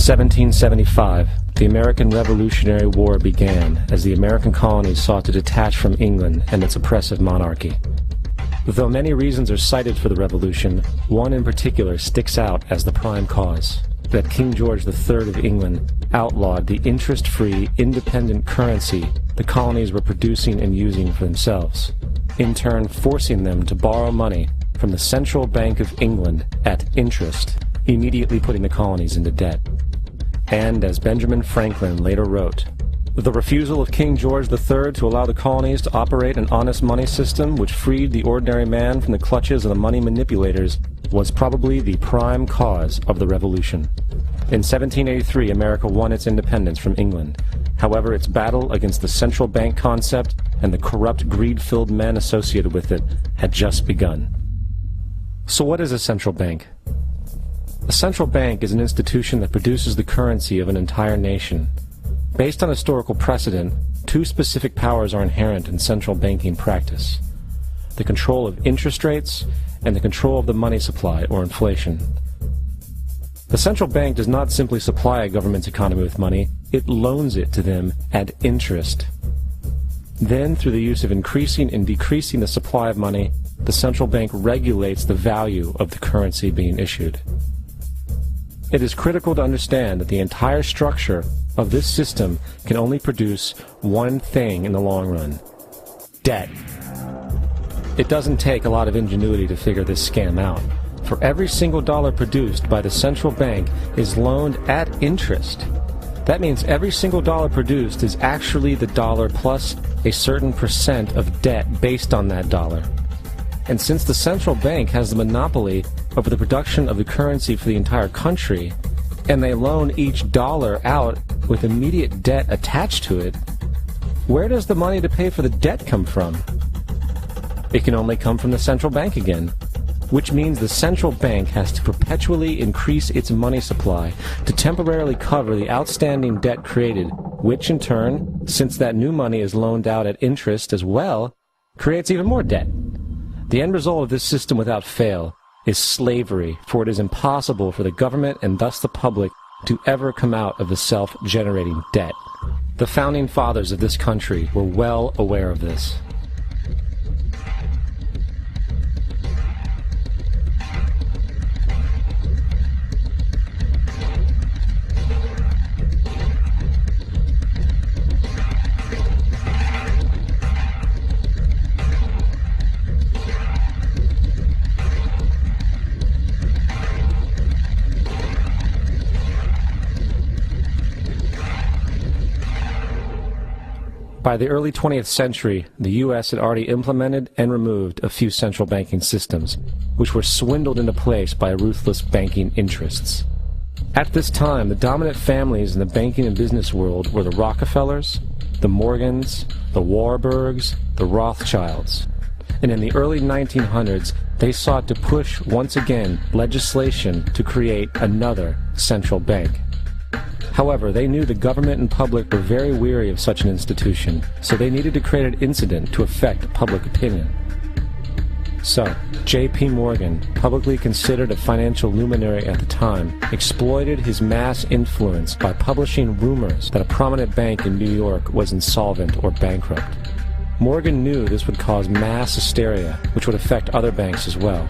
1775, the American Revolutionary War began as the American colonies sought to detach from England and its oppressive monarchy. Though many reasons are cited for the revolution, one in particular sticks out as the prime cause: that King George III of England outlawed the interest-free, independent currency the colonies were producing and using for themselves, in turn forcing them to borrow money from the Central Bank of England at interest, immediately putting the colonies into debt. And as Benjamin Franklin later wrote, the refusal of King George III to allow the colonies to operate an honest money system which freed the ordinary man from the clutches of the money manipulators was probably the prime cause of the revolution. In 1783, America won its independence from England. However, its battle against the central bank concept and the corrupt, greed-filled men associated with it had just begun. So what is a central bank? A central bank is an institution that produces the currency of an entire nation. Based on historical precedent, two specific powers are inherent in central banking practice: the control of interest rates and the control of the money supply, or inflation. The central bank does not simply supply a government's economy with money, it loans it to them at interest. Then, through the use of increasing and decreasing the supply of money, the central bank regulates the value of the currency being issued. It is critical to understand that the entire structure of this system can only produce one thing in the long run: debt. It doesn't take a lot of ingenuity to figure this scam out. For every single dollar produced by the central bank is loaned at interest. That means every single dollar produced is actually the dollar plus a certain percent of debt based on that dollar. And since the central bank has the monopoly over the production of the currency for the entire country, and they loan each dollar out with immediate debt attached to it, where does the money to pay for the debt come from? It can only come from the central bank again, which means the central bank has to perpetually increase its money supply to temporarily cover the outstanding debt created, which in turn, since that new money is loaned out at interest as well, creates even more debt. The end result of this system without fail is slavery, for it is impossible for the government and thus the public to ever come out of the self-generating debt. The founding fathers of this country were well aware of this. By the early 20th century, the U.S. had already implemented and removed a few central banking systems, which were swindled into place by ruthless banking interests. At this time, the dominant families in the banking and business world were the Rockefellers, the Morgans, the Warburgs, the Rothschilds. And in the early 1900s, they sought to push once again legislation to create another central bank. However, they knew the government and public were very weary of such an institution, so they needed to create an incident to affect public opinion. So, J.P. Morgan, publicly considered a financial luminary at the time, exploited his mass influence by publishing rumors that a prominent bank in New York was insolvent or bankrupt. Morgan knew this would cause mass hysteria, which would affect other banks as well.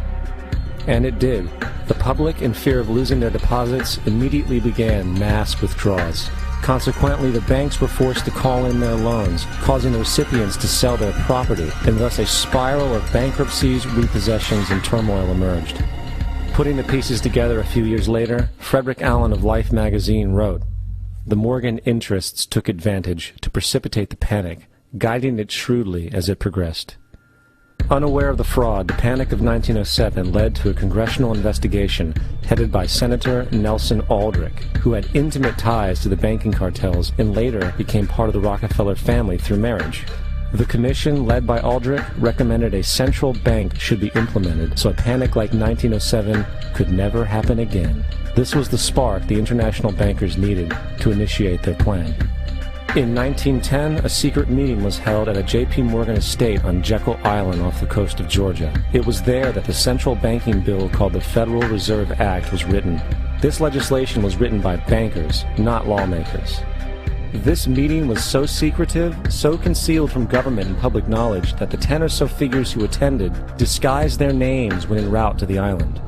And it did. The public, in fear of losing their deposits, immediately began mass withdrawals. Consequently, the banks were forced to call in their loans, causing the recipients to sell their property, and thus a spiral of bankruptcies, repossessions, and turmoil emerged. Putting the pieces together a few years later, Frederick Allen of Life magazine wrote, "The Morgan interests took advantage to precipitate the panic, guiding it shrewdly as it progressed." Unaware of the fraud, the Panic of 1907 led to a congressional investigation headed by Senator Nelson Aldrich, who had intimate ties to the banking cartels and later became part of the Rockefeller family through marriage. The commission, led by Aldrich, recommended a central bank should be implemented so a panic like 1907 could never happen again. This was the spark the international bankers needed to initiate their plan. In 1910, a secret meeting was held at a J.P. Morgan estate on Jekyll Island off the coast of Georgia. It was there that the central banking bill called the Federal Reserve Act was written. This legislation was written by bankers, not lawmakers. This meeting was so secretive, so concealed from government and public knowledge that the 10 or so figures who attended disguised their names when en route to the island.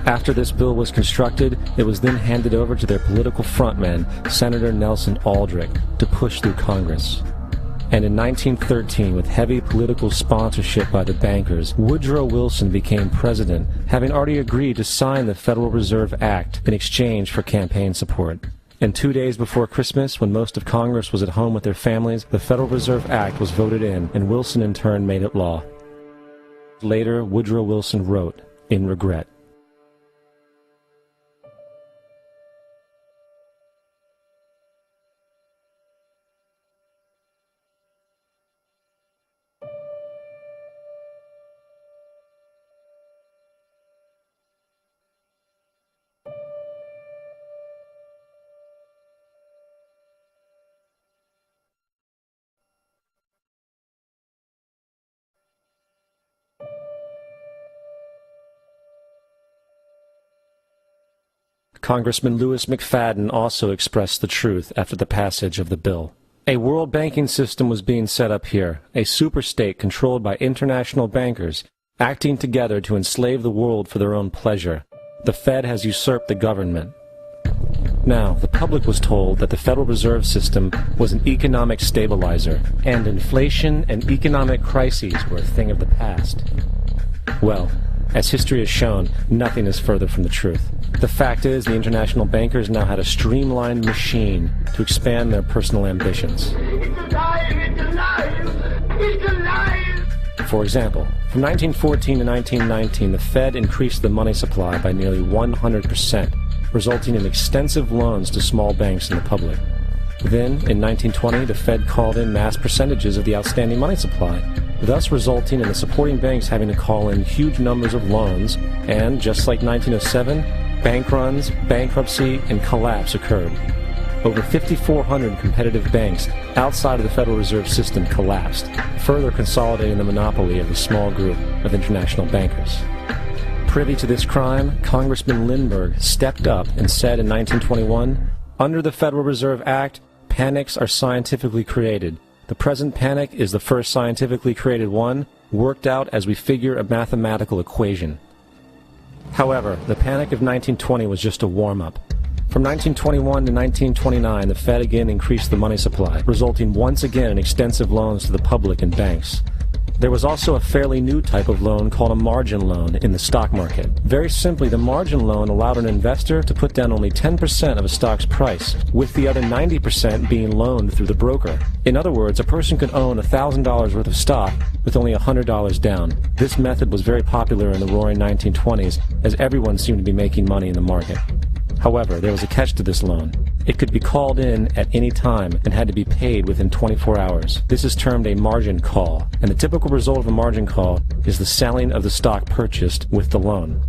After this bill was constructed, it was then handed over to their political frontman, Senator Nelson Aldrich, to push through Congress. And in 1913, with heavy political sponsorship by the bankers, Woodrow Wilson became president, having already agreed to sign the Federal Reserve Act in exchange for campaign support. And 2 days before Christmas, when most of Congress was at home with their families, the Federal Reserve Act was voted in, and Wilson in turn made it law. Later, Woodrow Wilson wrote, in regret, Congressman Lewis McFadden also expressed the truth after the passage of the bill. A world banking system was being set up here, a superstate controlled by international bankers, acting together to enslave the world for their own pleasure. The Fed has usurped the government. Now, the public was told that the Federal Reserve System was an economic stabilizer, and inflation and economic crises were a thing of the past. Well, as history has shown, nothing is further from the truth. The fact is, the international bankers now had a streamlined machine to expand their personal ambitions. It's alive! It's alive! It's alive! For example, from 1914 to 1919, the Fed increased the money supply by nearly 100%, resulting in extensive loans to small banks and the public. Then, in 1920, the Fed called in mass percentages of the outstanding money supply, thus resulting in the supporting banks having to call in huge numbers of loans, and, just like 1907, bank runs, bankruptcy, and collapse occurred. Over 5,400 competitive banks outside of the Federal Reserve System collapsed, further consolidating the monopoly of a small group of international bankers. Privy to this crime, Congressman Lindbergh stepped up and said in 1921, "Under the Federal Reserve Act, panics are scientifically created. The present panic is the first scientifically created one, worked out as we figure a mathematical equation." However, the panic of 1920 was just a warm-up. From 1921 to 1929, the Fed again increased the money supply, resulting once again in extensive loans to the public and banks. There was also a fairly new type of loan called a margin loan in the stock market. Very simply, the margin loan allowed an investor to put down only 10% of a stock's price, with the other 90% being loaned through the broker. In other words, a person could own $1,000 worth of stock with only $100 down. This method was very popular in the roaring 1920s, as everyone seemed to be making money in the market. However, there was a catch to this loan. It could be called in at any time and had to be paid within 24 hours. This is termed a margin call, and the typical result of a margin call is the selling of the stock purchased with the loan.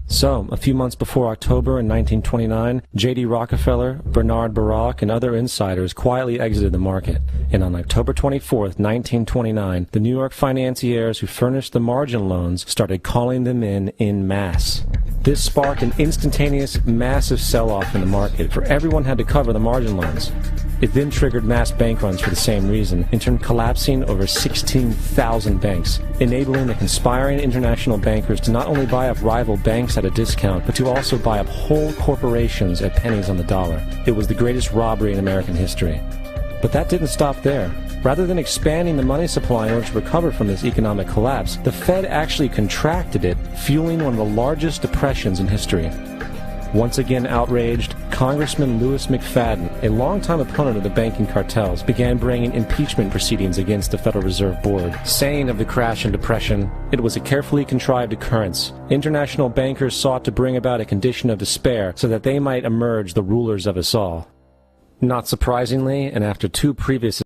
So, a few months before October in 1929, J.D. Rockefeller, Bernard Baruch, and other insiders quietly exited the market, and on October 24, 1929, the New York financiers who furnished the margin loans started calling them in masse. This sparked an instantaneous, massive sell-off in the market, for everyone had to cover the margin loans. It then triggered mass bank runs for the same reason, in turn collapsing over 16,000 banks, enabling the conspiring international bankers to not only buy up rival banks at a discount, but to also buy up whole corporations at pennies on the dollar. It was the greatest robbery in American history. But that didn't stop there. Rather than expanding the money supply in order to recover from this economic collapse, the Fed actually contracted it, fueling one of the largest depressions in history. Once again outraged, Congressman Lewis McFadden, a longtime opponent of the banking cartels, began bringing impeachment proceedings against the Federal Reserve Board, saying of the crash and depression, "It was a carefully contrived occurrence. International bankers sought to bring about a condition of despair so that they might emerge the rulers of us all." Not surprisingly, and after two previous